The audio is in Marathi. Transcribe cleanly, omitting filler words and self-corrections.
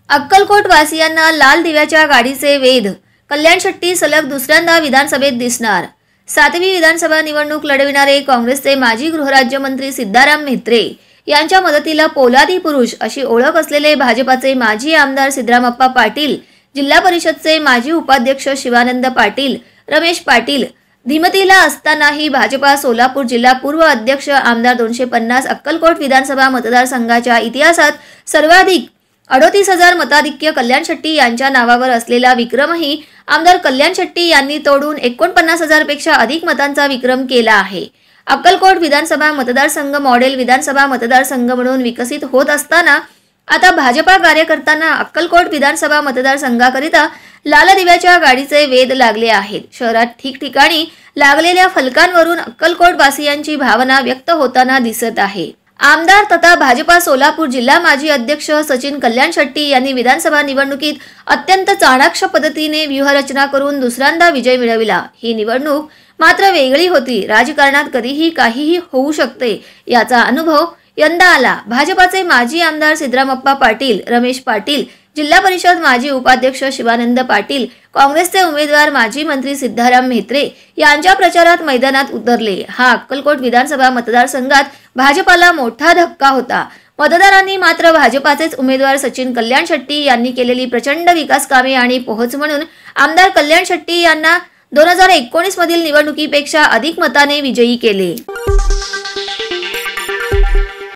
अक्कलकोट वासियांना लाल दिव्याच्या गाडीचे वेध। कल्याण शेट्टी सलग दुसऱ्यांदा विधानसभेत दिसणार। 7वी विधानसभा निवडणूक लढविणारे काँग्रेसचे माजी गृहराज्यमंत्री सिद्धाराम म्हेत्रे यांच्या मदतीला पोलादी पुरुष अशी ओळख असलेले भाजपाचे माजी आमदार सिद्धरामप्पा पाटील, जिल्हा परिषदचे माजी उपाध्यक्ष शिवानंद पाटील, रमेश पाटील धीमतीला असतानाही भाजपा सोलापूर जिल्हा पूर्व अध्यक्ष आमदार 250 अक्कलकोट विधानसभा मतदारसंघाच्या इतिहासात सर्वाधिक 38,000 मताधिक्य कल्याण शेट्टी यांच्या नावावर असलेला विक्रमही आमदार कल्याण शेट्टी यांनी तोडून 49,000 पेक्षा अधिक मतांचा विक्रम केला आहे। अक्कलकोट विधानसभा मतदारसंघ मॉडेल विधानसभा मतदारसंघ म्हणून विकसित होत असताना आता भाजपा कार्यकर्त्यांना अक्कलकोट विधानसभा मतदारसंघाकरिता लाल दिव्याच्या गाडीचे वेध लागले आहेत। शहरात ठिकठिकाणी लागलेल्या फलकांवरून अक्कलकोट वासियांची भावना व्यक्त होताना दिसत आहे। आमदार तथा भाजपा सोलापूर जिल्हा माजी अध्यक्ष सचिन कल्याण शेट्टी यांनी विधानसभा निवडणुकीत अत्यंत चाणाक्ष पद्धतीने व्यूहरचना करून दुसऱ्यांदा विजय मिळविला। ही निवडणूक मात्र वेगळी होती। राजकारणात कधीही काहीही होऊ शकते याचा अनुभव यंदा आला। भाजपाचे माजी आमदार सिद्धरामप्पा पाटील, रमेश पाटील, जिल्हा परिषद माजी उपाध्यक्ष शिवानंद पाटील, काँग्रेसचे उमेदवार माजी मंत्री सिद्धाराम म्हेत्रे यांच्या प्रचारात मैदानात उतरले। हा अक्कलकोट विधानसभा मतदारसंघात भाजपाला मोठा धक्का होता। मतदारांनी मात्र भाजपाचेच उमेदवार सचिन कल्याण शेट्टी यांनी केलेली प्रचंड विकास कामे आणि पोहोच म्हणून आमदार कल्याण शेट्टी यांना 2019 मधील निवडणुकीपेक्षा अधिक मताने विजयी केले।